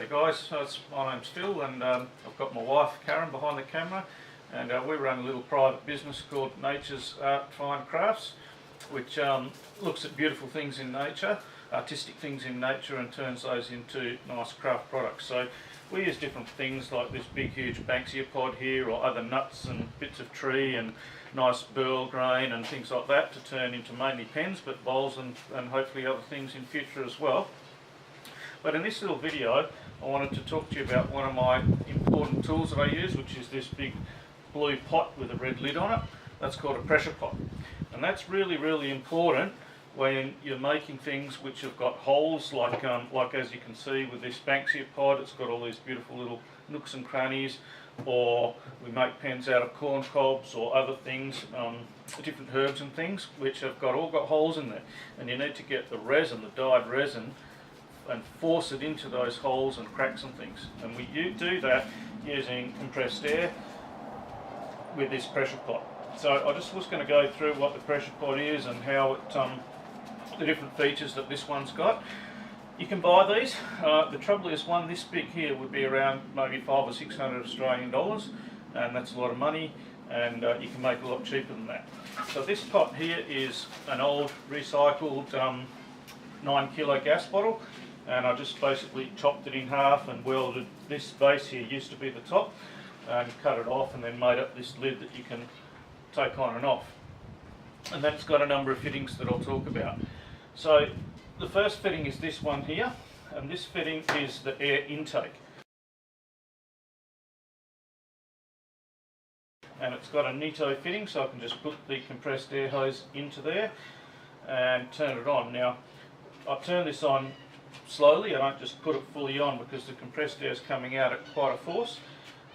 G'day guys, my name's Phil and I've got my wife Karen behind the camera, and we run a little private business called Nature's Art Fine Crafts, which looks at beautiful things in nature, artistic things in nature, and turns those into nice craft products. So we use different things like this big huge Banksia pod here, or other nuts and bits of tree and nice burl grain and things like that to turn into mainly pens, but bowls and hopefully other things in future as well. But in this little video I wanted to talk to you about one of my important tools that I use, which is this big blue pot with a red lid on it. That's called a pressure pot, and that's really important when you're making things which have got holes, like as you can see with this Banksia pod. It's got all these beautiful little nooks and crannies, or we make pens out of corn cobs or other things, different herbs and things which have all got holes in there, and you need to get the resin, the dyed resin, and force it into those holes and cracks and things. And we do that using compressed air with this pressure pot. So I just was going to go through what the pressure pot is and how it, the different features that this one's got. You can buy these. The trouble is, one this big here would be around maybe 500 or 600 Australian dollars, and that's a lot of money, and you can make a lot cheaper than that. So this pot here is an old recycled 9 kilo gas bottle, and I just basically chopped it in half and welded this base here, used to be the top, and cut it off and then made up this lid that you can take on and off. And then it's got a number of fittings that I'll talk about. So the first fitting is this one here, and this fitting is the air intake. And it's got a Nito fitting, so I can just put the compressed air hose into there and turn it on. Now, I turn this on slowly, I don't just put it fully on because the compressed air is coming out at quite a force,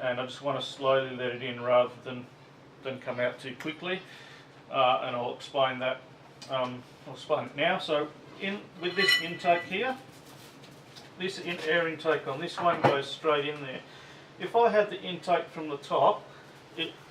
and I just want to slowly let it in rather than come out too quickly. And I'll explain that. I'll explain it now. So with this intake here, this air intake on this one goes straight in there. If I had the intake from the top,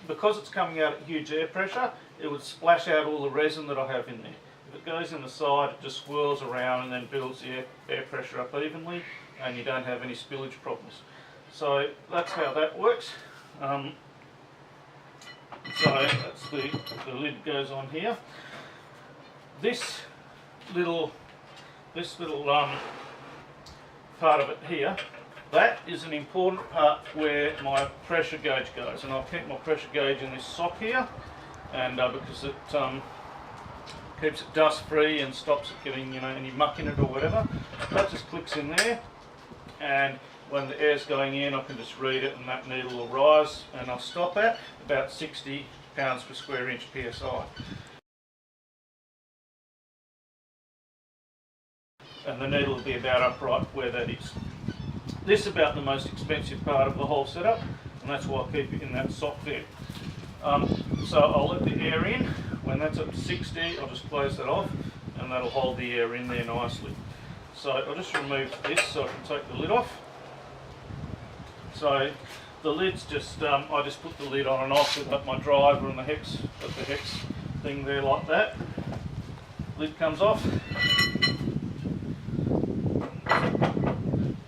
because it's coming out at huge air pressure, it would splash out all the resin that I have in there. If it goes in the side, it just swirls around and then builds the air pressure up evenly, and you don't have any spillage problems. So that's how that works. So that's the lid goes on here. This little part of it here, that is an important part where my pressure gauge goes, and I've kept my pressure gauge in this sock here, and because it keeps it dust free and stops it getting any muck in it or whatever. That just clicks in there, and when the air's going in I can just read it, and that needle will rise, and I'll stop at about 60 pounds per square inch PSI. And the needle will be about upright where that is. This is about the most expensive part of the whole setup, and that's why I keep it in that sock there. So I'll let the air in. When that's up to 60, I'll just close that off, and that'll hold the air in there nicely. So I'll just remove this so I can take the lid off. So the lid's just, I just put the lid on and off with my driver and the hex thing there like that. Lid comes off.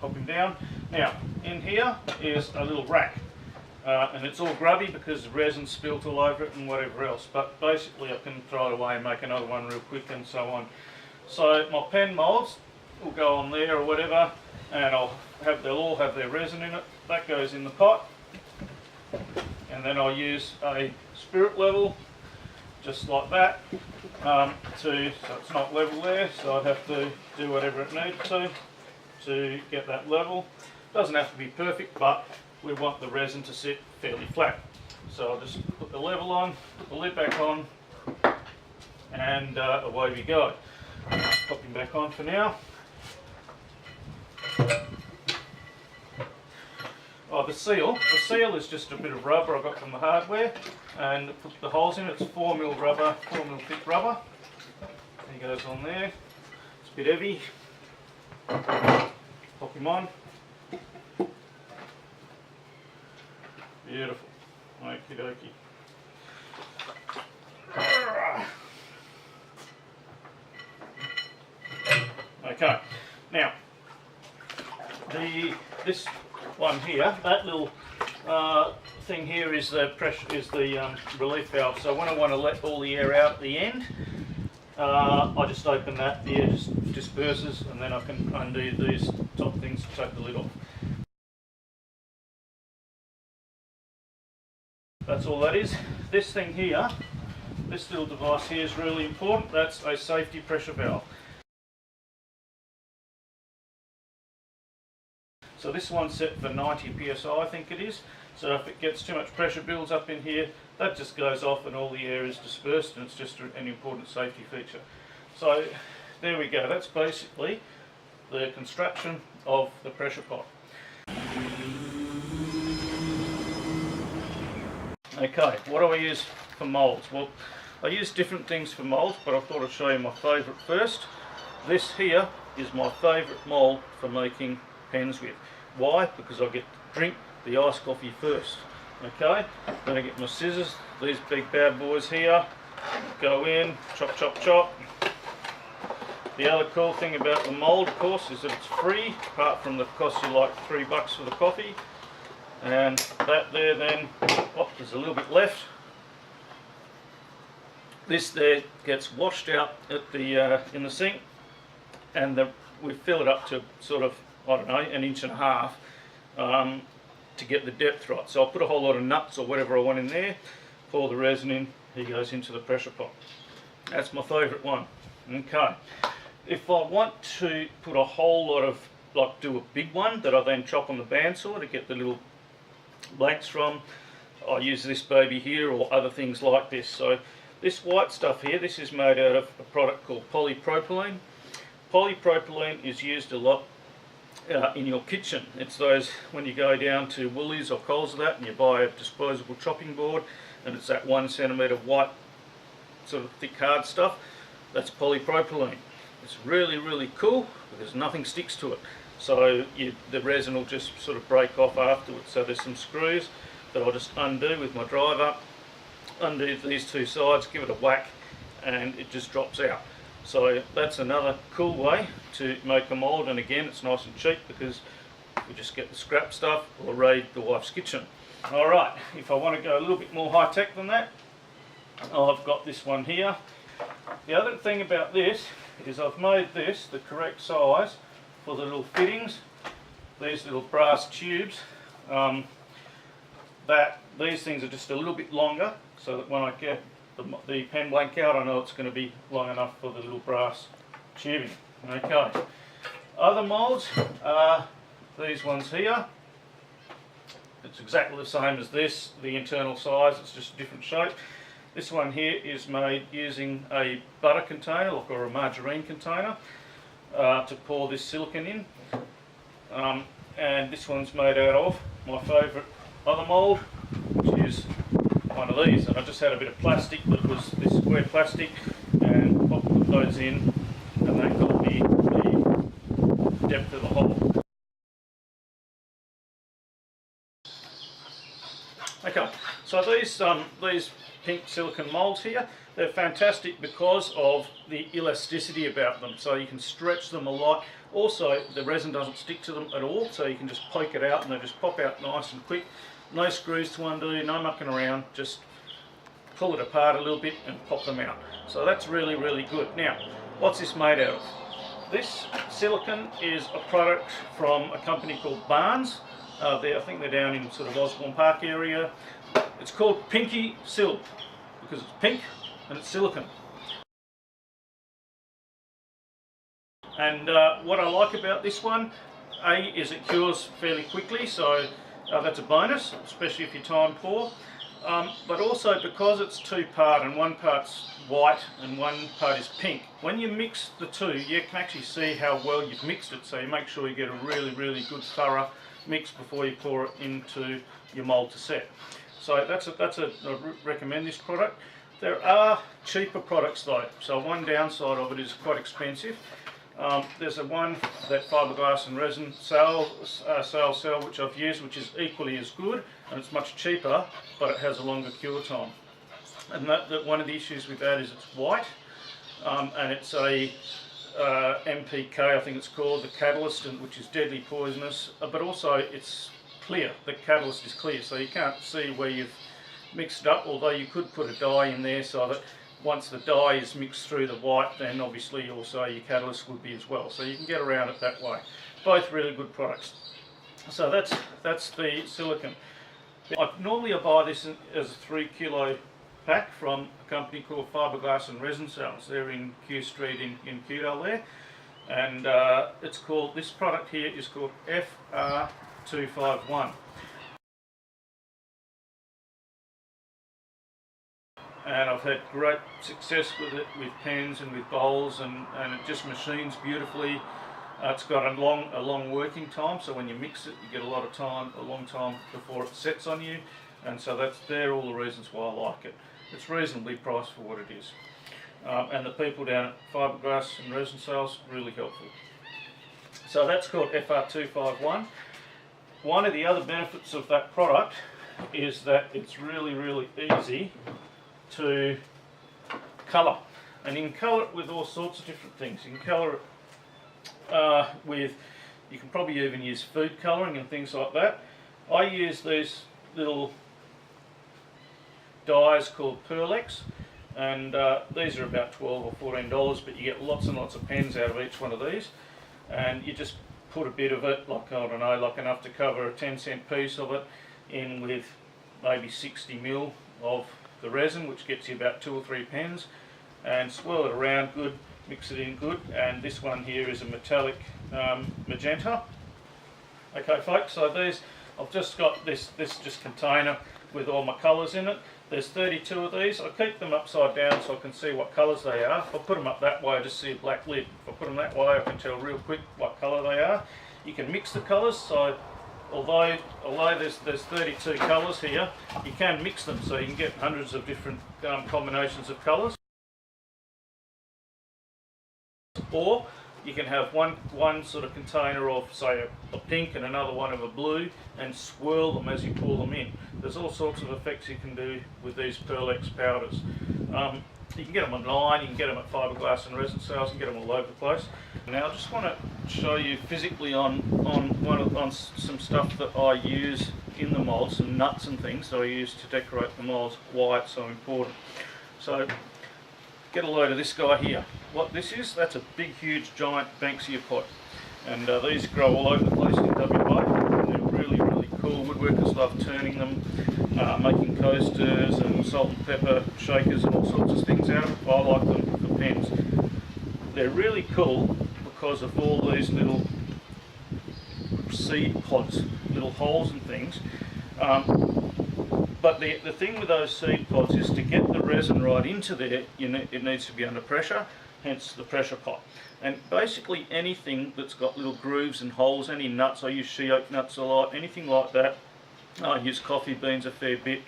Pop him down. Now, in here is a little rack. And it's all grubby because the resin's spilt all over it and whatever else, but basically I can throw it away and make another one real quick and so on. So my pen moulds will go on there or whatever, and they'll all have their resin in it. That goes in the pot, and then I'll use a spirit level just like that so it's not level there, so I'd have to do whatever it needs to get that level. Doesn't have to be perfect, but we want the resin to sit fairly flat. So I'll just put the level on, put the lid back on, and away we go. Pop him back on for now. Oh, the seal is just a bit of rubber I got from the hardware, and put the holes in it. It's 4mm rubber, 4mm thick rubber. He goes on there. It's a bit heavy. Pop him on. Beautiful. Okie dokie. Okay. Now, the this one here, that little thing here is the relief valve. So when I want to let all the air out at the end, I just open that, the air just disperses, and then I can undo these top things to take the lid off. That's all that is. This thing here, this little device here is really important. That's a safety pressure valve. So this one's set for 90 psi, I think it is. So if it gets too much pressure builds up in here, that just goes off and all the air is dispersed, and it's just an important safety feature. So there we go. That's basically the construction of the pressure pot. Okay, what do I use for moulds? Well, I use different things for moulds, but I thought I'd show you my favourite first. This here is my favourite mould for making pens with. Why? Because I get to drink the iced coffee first. Okay, then I get my scissors, these big bad boys here, go in, chop chop chop. The other cool thing about the mould, of course, is that it's free, apart from the cost you like $3 for the coffee. And that there then, oh, there's a little bit left. This there gets washed out at the in the sink, and we fill it up to sort of, I don't know, 1.5 inches to get the depth right. So I'll put a whole lot of nuts or whatever I want in there, pour the resin in, he goes into the pressure pot. That's my favourite one. Okay, if I want to put a whole lot of, like do a big one that I then chop on the bandsaw to get the little blanks from, I use this baby here or other things like this. So this white stuff here, this is made out of a product called polypropylene. Polypropylene is used a lot in your kitchen. It's those, when you go down to Woolies or Coles or that and you buy a disposable chopping board and it's that 1 centimetre white sort of thick hard stuff, that's polypropylene. It's really, really cool because nothing sticks to it. So the resin will just sort of break off afterwards. So there's some screws that I'll just undo with my driver, undo these two sides, give it a whack, and it just drops out. So that's another cool way to make a mould, and again it's nice and cheap because we just get the scrap stuff or raid the wife's kitchen. Alright, if I want to go a little bit more high tech than that, I've got this one here. The other thing about this is I've made this the correct size for the little fittings, these little brass tubes. These things are just a little bit longer, so that when I get the pen blank out, I know it's going to be long enough for the little brass tubing. Okay. Other moulds are these ones here. It's exactly the same as this, the internal size, it's just a different shape. This one here is made using a butter container or a margarine container to pour this silicone in. And this one's made out of my favourite other mould, which is one of these. And I just had a bit of plastic that was this square plastic, and I'll put those in, and they got the depth of the hole. Okay, so these pink silicone moulds here, they're fantastic because of the elasticity about them. So you can stretch them a lot. Also, the resin doesn't stick to them at all, so you can just poke it out and they just pop out nice and quick. No screws to undo, no mucking around, just pull it apart a little bit and pop them out. So that's really, really good. Now, what's this made out of? This silicone is a product from a company called Barnes. I think they're down in sort of Osborne Park area. It's called Pinkysil because it's pink and it's silicone. And what I like about this one, is it cures fairly quickly, so that's a bonus, especially if you're time poor. But also because it's two-part and one part's white and one part is pink, when you mix the two, you can actually see how well you've mixed it. So you make sure you get a really, really good thorough mix before you pour it into your mould to set. So I recommend this product. There are cheaper products though, so one downside of it is quite expensive. There's one that fiberglass and resin cell which I've used, which is equally as good and it's much cheaper, but it has a longer cure time. And that one of the issues with that is it's white, and it's a MPK, I think it's called, the catalyst, which is deadly poisonous, but also it's clear. The catalyst is clear, so you can't see where you've mixed it up, although you could put a dye in there so that once the dye is mixed through the white, then obviously also your catalyst would be as well. So you can get around it that way. Both really good products. So that's the silicone. Normally I buy this as a 3 kilo pack from a company called Fiberglass and Resin Cells. They're in Q Street in Kewdale there, and it's called, this product here is called FR251. And I've had great success with it, with pens and with bowls, and it just machines beautifully. It's got a long working time, so when you mix it, you get a long time before it sets on you, and so they're all the reasons why I like it. It's reasonably priced for what it is, and the people down at Fiberglass and Resin Sales really helpful. So that's called FR251. One of the other benefits of that product is that it's really easy to colour, and you can colour it with all sorts of different things. You can colour it you can probably even use food colouring and things like that. I use these little dyes called Pearlex, and these are about $12 or $14, but you get lots and lots of pens out of each one of these, and you just put a bit of it, like, I don't know, like enough to cover a 10-cent piece of it, in with maybe 60 ml of the resin, which gets you about 2 or 3 pens, and swirl it around good, mix it in good. And this one here is a metallic magenta. Okay folks, so these, I've just got this just container with all my colours in it. There's 32 of these. I keep them upside down so I can see what colours they are. If I put them up that way, I just see a black lid. If I put them that way, I can tell real quick what colour they are. You can mix the colours, so although there's 32 colours here, you can mix them, so you can get hundreds of different combinations of colours. Or you can have one sort of container of, say, a pink and another one of a blue, and swirl them as you pour them in. There's all sorts of effects you can do with these Pearlex powders. You can get them online, you can get them at Fiberglass and Resin Sales, and get them all over the place. Now I just want to show you physically on some stuff that I use in the molds, some nuts and things that I use to decorate the molds, why it's so important. So get a load of this guy here. What this is, that's a big huge giant Banksia pot, and these grow all over the place in WA, and they're really cool. Woodworkers love turning them, making coasters and salt and pepper shakers and all sorts of things out of it. I like them for pens. They're really cool because of all these little seed pods, little holes and things. But the thing with those seed pods is to get the resin right into there, it needs to be under pressure, hence the pressure pot. And basically anything that's got little grooves and holes, any nuts, I use she oak nuts a lot, anything like that. I use coffee beans a fair bit,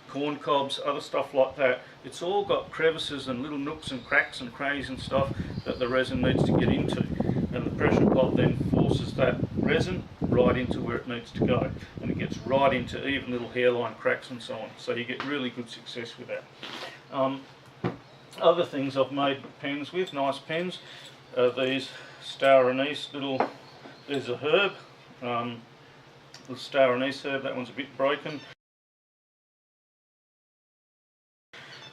corn cobs, other stuff like that. It's all got crevices and little nooks and cracks and crannies and stuff that the resin needs to get into. And the pressure pot then forces that resin right into where it needs to go, and it gets right into even little hairline cracks and so on. So you get really good success with that. Other things I've made pens with, nice pens, these star anise little, there's a herb, the star anise herb, that one's a bit broken.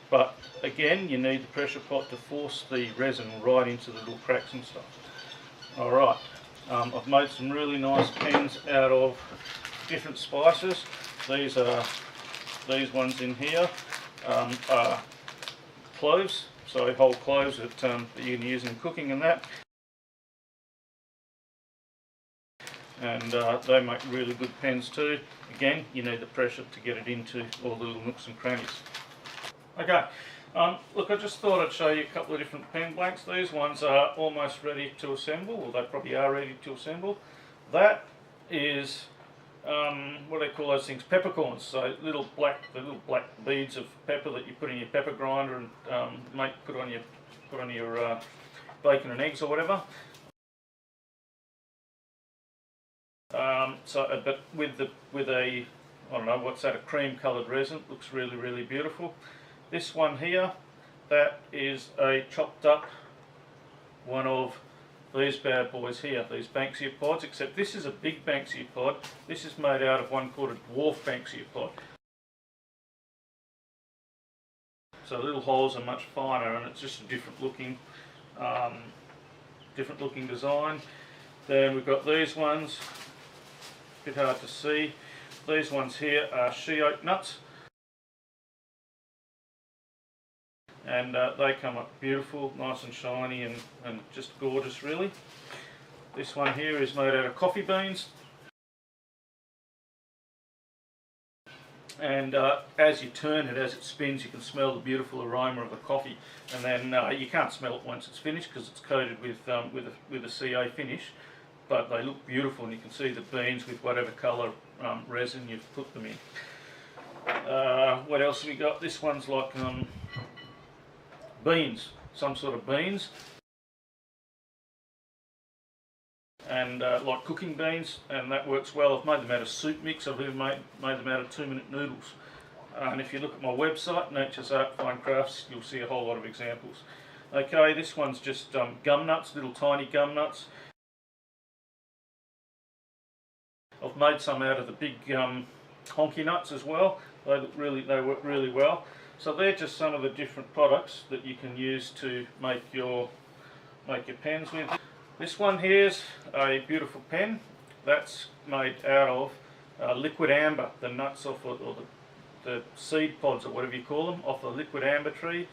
But again, you need the pressure pot to force the resin right into the little cracks and stuff. Alright, I've made some really nice pens out of different spices. These ones in here are cloves, so whole cloves that you can use in cooking and that. And they make really good pens too. Again, you need the pressure to get it into all the little nooks and crannies. Okay, look, I just thought I'd show you a couple of different pen blanks. These ones are almost ready to assemble, or they probably are ready to assemble. That is, what do they call those things? Peppercorns. So the little black beads of pepper that you put in your pepper grinder and put on your bacon and eggs or whatever. But with a, I don't know, what's that? A cream coloured resin. Looks really beautiful. This one here, that is a chopped up one of these bad boys here, these Banksia pods, except this is a big Banksia pod. This is made out of one called a dwarf Banksia pod. So the little holes are much finer, and it's just a different looking design. Then we've got these ones, a bit hard to see. These ones here are she oak nuts, and they come up beautiful, nice and shiny, and just gorgeous really. This one here is made out of coffee beans, and as you turn it, as it spins, you can smell the beautiful aroma of the coffee. And then you can't smell it once it's finished because it's coated with a CA finish, but they look beautiful, and you can see the beans with whatever colour resin you've put them in. What else have we got? This one's like beans, some sort of beans, and like cooking beans, and that works well. I've made them out of soup mix. I've even made them out of 2-minute noodles. And if you look at my website, Nature's Art Fine Crafts, you'll see a whole lot of examples. Okay, this one's just gum nuts, little tiny gum nuts. I've made some out of the big honky nuts as well. They work really well. So they're just some of the different products that you can use to make your pens with. This one here's a beautiful pen that's made out of liquid amber, the nuts off, or the seed pods, or whatever you call them, off a liquid amber tree,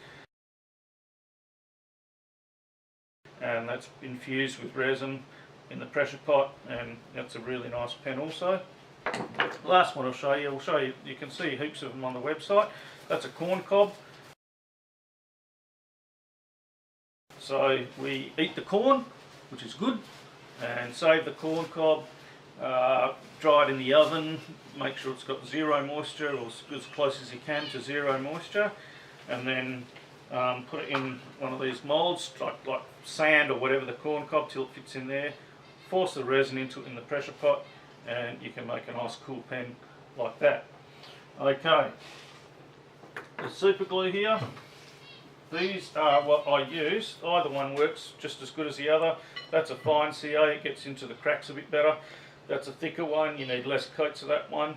and that's infused with resin in the pressure pot, and that's a really nice pen also. The last one I'll show you, you can see heaps of them on the website. That's a corn cob. So we eat the corn, which is good, and save the corn cob, dry it in the oven, make sure it's got zero moisture, or as close as you can to zero moisture, and then put it in one of these molds, like sand or whatever the corn cob, till it fits in there. Force the resin into it in the pressure pot, and you can make a nice cool pen like that. Okay, the super glue here, these are what I use. Either one works just as good as the other. That's a fine CA, it gets into the cracks a bit better. That's a thicker one, you need less coats of that one.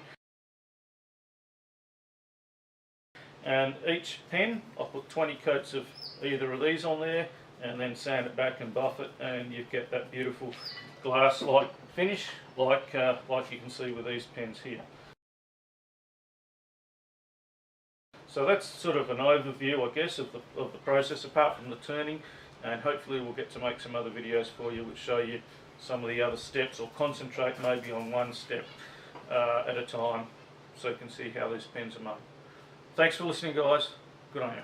And each pen, I'll put 20 coats of either of these on there, and then sand it back and buff it, and you get that beautiful glass-like finish, like you can see with these pens here. So that's sort of an overview, I guess, of the process, apart from the turning, and hopefully we'll get to make some other videos for you which show you some of the other steps, or concentrate maybe on one step at a time, so you can see how these pens are made. Thanks for listening, guys. Good on you.